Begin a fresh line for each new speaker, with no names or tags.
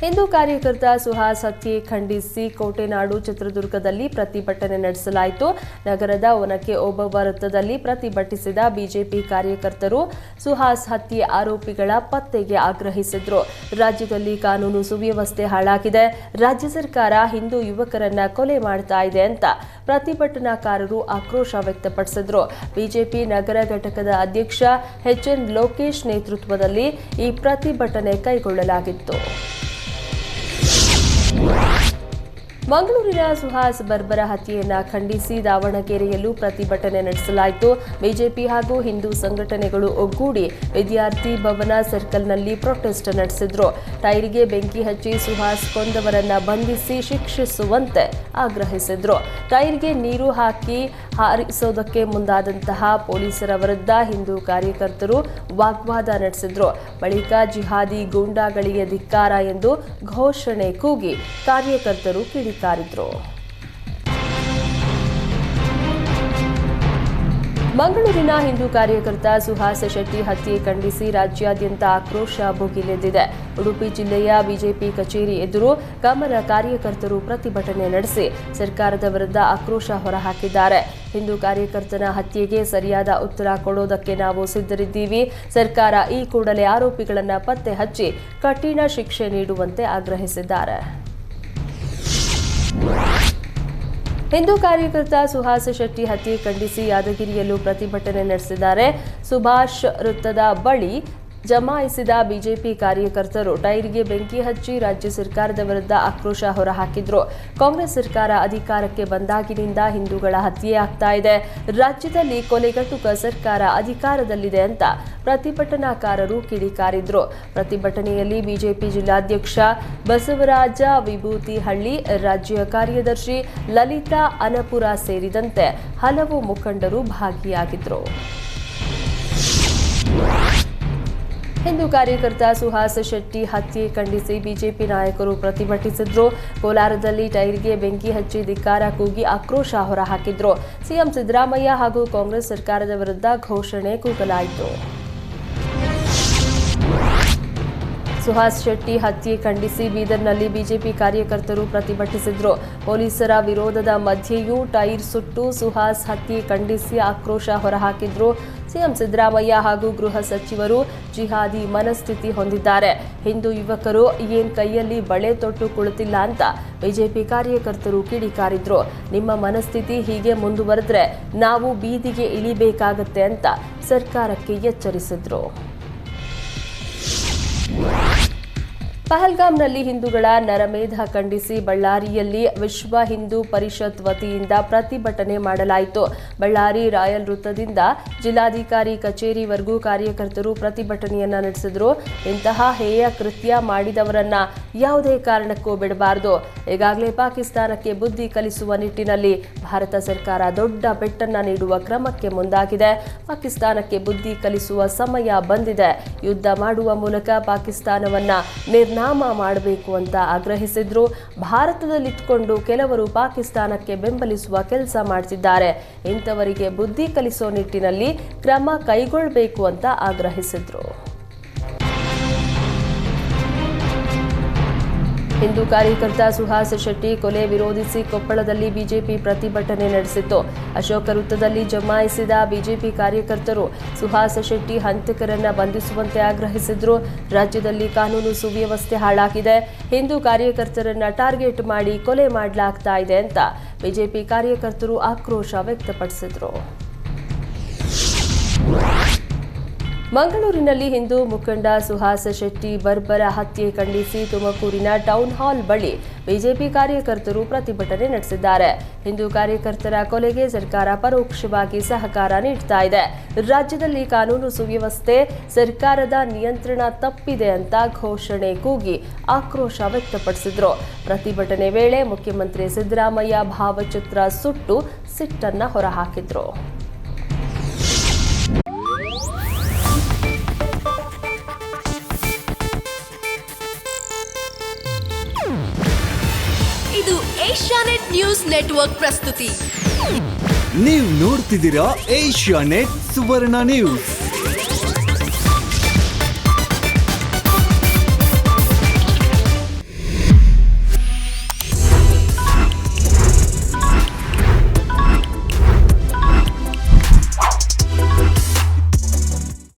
ಹಿಂದೂ ಕಾರ್ಯಕರ್ತ ಸುಹಾಸ್ ಹತ್ಯೆ ಖಂಡಿಸಿ ಕೋಟೆನಾಡು ಚಿತ್ರದುರ್ಗದಲ್ಲಿ ಪ್ರತಿಭಟನೆ ನಡೆಸಲಾಯಿತು. ನಗರದ ಒನಕೆ ಓಬವ್ವ ವೃತ್ತದಲ್ಲಿ ಪ್ರತಿಭಟಿಸಿದ ಬಿಜೆಪಿ ಕಾರ್ಯಕರ್ತರು ಸುಹಾಸ್ ಹತ್ಯೆ ಆರೋಪಿಗಳ ಪತ್ತೆಗೆ ಆಗ್ರಹಿಸಿದ್ರು. ರಾಜ್ಯದಲ್ಲಿ ಕಾನೂನು ಸುವ್ಯವಸ್ಥೆ ಹಾಳಾಗಿದೆ, ರಾಜ್ಯ ಸರ್ಕಾರ ಹಿಂದೂ ಯುವಕರನ್ನ ಕೊಲೆ ಮಾಡ್ತಾ ಇದೆ ಅಂತ ಪ್ರತಿಭಟನಾಕಾರರು ಆಕ್ರೋಶ ವ್ಯಕ್ತಪಡಿಸಿದ್ರು. ಬಿಜೆಪಿ ನಗರ ಘಟಕದ ಅಧ್ಯಕ್ಷ ಎಚ್ಎನ್ ಲೋಕೇಶ್ ನೇತೃತ್ವದಲ್ಲಿ ಈ ಪ್ರತಿಭಟನೆ ಕೈಗೊಳ್ಳಲಾಗಿತ್ತು. ಮಂಗಳೂರಿನ ಸುಹಾಸ್ ಬರ್ಬರ ಹತ್ಯೆಯನ್ನ ಖಂಡಿಸಿ ದಾವಣಗೆರೆಯಲ್ಲೂ ಪ್ರತಿಭಟನೆ ನಡೆಸಲಾಯಿತು. ಬಿಜೆಪಿ ಹಾಗೂ ಹಿಂದೂ ಸಂಘಟನೆಗಳು ಒಗ್ಗೂಡಿ ವಿದ್ಯಾರ್ಥಿ ಭವನ ಸರ್ಕಲ್ನಲ್ಲಿ ಪ್ರೊಟೆಸ್ಟ್ ನಡೆಸಿದ್ರು. ಟೈರ್ಗೆ ಬೆಂಕಿ ಹಚ್ಚಿ ಸುಹಾಸ್ ಕೊಂದವರನ್ನ ಬಂಧಿಸಿ ಶಿಕ್ಷಿಸುವಂತೆ ಆಗ್ರಹಿಸಿದ್ರು. ಟೈರ್ಗೆ ನೀರು ಹಾಕಿ ಹಾರಿಸೋದಕ್ಕೆ ಮುಂದಾದಂತಹ ಪೊಲೀಸರ ವಿರುದ್ಧ ಹಿಂದೂ ಕಾರ್ಯಕರ್ತರು ವಾಗ್ವಾದ ನಡೆಸಿದ್ರು. ಬಳಿಕ ಜಿಹಾದಿ ಗೂಂಡಾಗಳಿಗೆ ಧಿಕ್ಕಾರ ಎಂದು ಘೋಷಣೆ ಕೂಗಿ ಕಾರ್ಯಕರ್ತರು ಕಿಡಿಕಾರಿದ್ರು. ಮಂಗಳೂರಿನ ಹಿಂದೂ ಕಾರ್ಯಕರ್ತ ಸುಹಾಸ್ ಶೆಟ್ಟಿ ಹತ್ಯೆ ಖಂಡಿಸಿ ರಾಜ್ಯಾದ್ಯಂತ ಆಕ್ರೋಶ ಭುಗಿಲೆದ್ದಿದೆ. ಉಡುಪಿ ಜಿಲ್ಲೆಯ ಬಿಜೆಪಿ ಕಚೇರಿ ಎದುರು ಕಮಲ ಕಾರ್ಯಕರ್ತರು ಪ್ರತಿಭಟನೆ ನಡೆಸಿ ಸರ್ಕಾರದ ವಿರುದ್ಧ ಆಕ್ರೋಶ ಹೊರಹಾಕಿದ್ದಾರೆ. ಹಿಂದೂ ಕಾರ್ಯಕರ್ತನ ಹತ್ಯೆಗೆ ಸರಿಯಾದ ಉತ್ತರ ಕೊಡೋದಕ್ಕೆ ನಾವು ಸಿದ್ಧರಿದ್ದೀವಿ. ಸರ್ಕಾರ ಈ ಕೂಡಲೇ ಆರೋಪಿಗಳನ್ನು ಪತ್ತೆ ಹಚ್ಚಿ ಕಠಿಣ ಶಿಕ್ಷೆ ನೀಡುವಂತೆ ಆಗ್ರಹಿಸಿದ್ದಾರೆ. ಹಿಂದೂ ಕಾರ್ಯಕರ್ತ ಸುಹಾಸ್ ಶೆಟ್ಟಿ ಹತ್ಯೆ ಖಂಡಿಸಿ ಯಾದಗಿರಿಯಲ್ಲೂ ಪ್ರತಿಭಟನೆ ನಡೆಸಿದ್ದಾರೆ. ಸುಭಾಷ್ ವೃತ್ತದ ಬಳಿ ಜಮಾಯಿಸಿದ ಬಿಜೆಪಿ ಕಾರ್ಯಕರ್ತರು ಟೈರ್ಗೆ ಬೆಂಕಿ ಹಚ್ಚಿ ರಾಜ್ಯ ಸರ್ಕಾರದ ವಿರುದ್ಧ ಆಕ್ರೋಶ ಹೊರಹಾಕಿದ್ರು. ಕಾಂಗ್ರೆಸ್ ಸರ್ಕಾರ ಅಧಿಕಾರಕ್ಕೆ ಬಂದಾಗಿನಿಂದ ಹಿಂದೂಗಳ ಹತ್ಯೆ ಆಗ್ತಾ ಇದೆ, ರಾಜ್ಯದಲ್ಲಿ ಕೊಲೆಗಟ್ಟುಕ ಸರ್ಕಾರ ಅಧಿಕಾರದಲ್ಲಿದೆ ಅಂತ ಪ್ರತಿಭಟನಾಕಾರರು ಕಿಡಿಕಾರಿದ್ರು. ಪ್ರತಿಭಟನೆಯಲ್ಲಿ ಬಿಜೆಪಿ ಜಿಲ್ಲಾಧ್ಯಕ್ಷ ಬಸವರಾಜ ವಿಭೂತಿಹಳ್ಳಿ, ರಾಜ್ಯ ಕಾರ್ಯದರ್ಶಿ ಲಲಿತಾ ಅನಪುರ ಸೇರಿದಂತೆ ಹಲವು ಮುಖಂಡರು ಭಾಗಿಯಾಗಿದ್ರು. ಹಿಂದೂ ಕಾರ್ಯಕರ್ತ ಸುಹಾಸ್ ಶೆಟ್ಟಿ ಹತ್ಯೆ ಖಂಡಿಸಿ ಬಿಜೆಪಿ ನಾಯಕರು ಪ್ರತಿಭಟಿಸಿದ್ರು. ಕೋಲಾರದಲ್ಲಿ ಟೈರ್ಗೆ ಬೆಂಕಿ ಹಚ್ಚಿ ಧಿಕ್ಕಾರ ಕೂಗಿ ಆಕ್ರೋಶ ಹೊರಹಾಕಿದ್ರು. ಸಿಎಂ ಸಿದ್ದರಾಮಯ್ಯ ಹಾಗೂ ಕಾಂಗ್ರೆಸ್ ಸರ್ಕಾರದ ವಿರುದ್ಧ ಘೋಷಣೆ ಕೂಗಲಾಯಿತು. ಸುಹಾಸ್ ಶೆಟ್ಟಿ ಹತ್ಯೆ ಖಂಡಿಸಿ ಬೀದರ್ನಲ್ಲಿ ಬಿಜೆಪಿ ಕಾರ್ಯಕರ್ತರು ಪ್ರತಿಭಟಿಸಿದ್ರು. ಪೊಲೀಸರ ವಿರೋಧದ ಮಧ್ಯೆಯೂ ಟೈರ್ ಸುಟ್ಟು ಸುಹಾಸ್ ಹತ್ಯೆ ಖಂಡಿಸಿ ಆಕ್ರೋಶ ಹೊರಹಾಕಿದ್ರು. ಸಿಎಂ ಸಿದ್ದರಾಮಯ್ಯ ಹಾಗೂ ಗೃಹ ಸಚಿವರು ಜಿಹಾದಿ ಮನಸ್ಥಿತಿ ಹೊಂದಿದ್ದಾರೆ, ಹಿಂದೂ ಯುವಕರು ಏನ್ ಕೈಯಲ್ಲಿ ಬಳೆ ತೊಟ್ಟು ಕುಳಿತಿಲ್ಲ ಅಂತ ಬಿಜೆಪಿ ಕಾರ್ಯಕರ್ತರು ಕಿಡಿಕಾರಿದ್ರು. ನಿಮ್ಮ ಮನಸ್ಥಿತಿ ಹೀಗೆ ಮುಂದುವರೆದ್ರೆ ನಾವು ಬೀದಿಗೆ ಇಳಿಬೇಕಾಗತ್ತೆ ಅಂತ ಸರ್ಕಾರಕ್ಕೆ ಎಚ್ಚರಿಸಿದ್ರು. ಪಹಲ್ಗಾಮ್ನಲ್ಲಿ ಹಿಂದೂಗಳ ನರಮೇಧ ಖಂಡಿಸಿ ಬಳ್ಳಾರಿಯಲ್ಲಿ ವಿಶ್ವ ಹಿಂದೂ ಪರಿಷತ್ ವತಿಯಿಂದ ಪ್ರತಿಭಟನೆ ಮಾಡಲಾಯಿತು. ಬಳ್ಳಾರಿ ರಾಯಲ್ ವೃತ್ತದಿಂದ ಜಿಲ್ಲಾಧಿಕಾರಿ ಕಚೇರಿವರೆಗೂ ಕಾರ್ಯಕರ್ತರು ಪ್ರತಿಭಟನೆಯನ್ನ ನಡೆಸಿದ್ರು. ಇಂತಹ ಹೇಯ ಕೃತ್ಯ ಮಾಡಿದವರನ್ನ ಯಾವುದೇ ಕಾರಣಕ್ಕೂ ಬಿಡಬಾರದು. ಈಗಾಗಲೇ ಪಾಕಿಸ್ತಾನಕ್ಕೆ ಬುದ್ಧಿ ಕಲಿಸುವ ನಿಟ್ಟಿನಲ್ಲಿ ಭಾರತ ಸರ್ಕಾರ ದೊಡ್ಡ ಪೆಟ್ಟನ್ನ ನೀಡುವ ಕ್ರಮಕ್ಕೆ ಮುಂದಾಗಿದೆ. ಪಾಕಿಸ್ತಾನಕ್ಕೆ ಬುದ್ಧಿ ಕಲಿಸುವ ಸಮಯ ಬಂದಿದೆ. ಯುದ್ಧ ಮಾಡುವ ಮೂಲಕ ಪಾಕಿಸ್ತಾನವನ್ನ ನಾಮ ಮಾಡಬೇಕು ಅಂತ ಆಗ್ರಹಿಸಿದ್ರು. ಭಾರತದಲ್ಲಿದ್ದುಕೊಂಡು ಕೆಲವರು ಪಾಕಿಸ್ತಾನಕ್ಕೆ ಬೆಂಬಲಿಸುವ ಕೆಲಸ ಮಾಡ್ತಿದ್ದಾರೆ, ಇಂಥವರಿಗೆ ಬುದ್ಧಿ ಕಲಿಸೋ ನಿಟ್ಟಿನಲ್ಲಿ ಕ್ರಮ ಕೈಗೊಳ್ಳಬೇಕು ಅಂತ ಆಗ್ರಹಿಸಿದ್ರು. ಹಿಂದೂ ಕಾರ್ಯಕರ್ತ ಸುಹಾಸ್ ಶೆಟ್ಟಿ ಕೊಲೆ ವಿರೋಧಿಸಿ ಕೊಪ್ಪಳದಲ್ಲಿ ಬಿಜೆಪಿ ಪ್ರತಿಭಟನೆ ನಡೆಸಿತು. ಅಶೋಕ ವೃತ್ತದಲ್ಲಿ ಜಮಾಯಿಸಿದ ಬಿಜೆಪಿ ಕಾರ್ಯಕರ್ತರು ಸುಹಾಸ್ ಶೆಟ್ಟಿ ಹಂತಕರನ್ನ ಬಂಧಿಸುವಂತೆ ಆಗ್ರಹಿಸಿದ್ರು. ರಾಜ್ಯದಲ್ಲಿ ಕಾನೂನು ಸುವ್ಯವಸ್ಥೆ ಹಾಳಾಗಿದೆ, ಹಿಂದೂ ಕಾರ್ಯಕರ್ತರನ್ನ ಟಾರ್ಗೆಟ್ ಮಾಡಿ ಕೊಲೆ ಮಾಡಲಾಗ್ತಾ ಇದೆ ಅಂತ ಬಿಜೆಪಿ ಕಾರ್ಯಕರ್ತರು ಆಕ್ರೋಶ ವ್ಯಕ್ತಪಡಿಸಿದ್ರು. ಮಂಗಳೂರಿನಲ್ಲಿ ಹಿಂದೂ ಮುಖಂಡ ಸುಹಾಸ್ ಶೆಟ್ಟಿ ಬರ್ಬರ ಹತ್ಯೆ ಖಂಡಿಸಿ ತುಮಕೂರಿನ ಟೌನ್ ಹಾಲ್ ಬಳಿ ಬಿಜೆಪಿ ಕಾರ್ಯಕರ್ತರು ಪ್ರತಿಭಟನೆ ನಡೆಸಿದ್ದಾರೆ. ಹಿಂದೂ ಕಾರ್ಯಕರ್ತರ ಕೊಲೆಗೆ ಸರ್ಕಾರ ಪರೋಕ್ಷವಾಗಿ ಸಹಕಾರ ನೀಡ್ತಾ ಇದೆ, ರಾಜ್ಯದಲ್ಲಿ ಕಾನೂನು ಸುವ್ಯವಸ್ಥೆ ಸರ್ಕಾರದ ನಿಯಂತ್ರಣ ತಪ್ಪಿದೆ ಅಂತ ಘೋಷಣೆ ಕೂಗಿ ಆಕ್ರೋಶ ವ್ಯಕ್ತಪಡಿಸಿದ್ರು. ಪ್ರತಿಭಟನೆ ವೇಳೆ ಮುಖ್ಯಮಂತ್ರಿ ಸಿದ್ದರಾಮಯ್ಯ ಭಾವಚಿತ್ರ ಸುಟ್ಟು ಸಿಟ್ಟನ್ನ ಹೊರಹಾಕಿದ್ರು.
ಇದು ಏಷ್ಯಾನೆಟ್ ನ್ಯೂಸ್ ನೆಟ್ವರ್ಕ್ ಪ್ರಸ್ತುತಿ.
ನೀವು ನೋಡ್ತಿದ್ದೀರಾ ಏಷ್ಯಾನೆಟ್ ಸುವರ್ಣ ನ್ಯೂಸ್.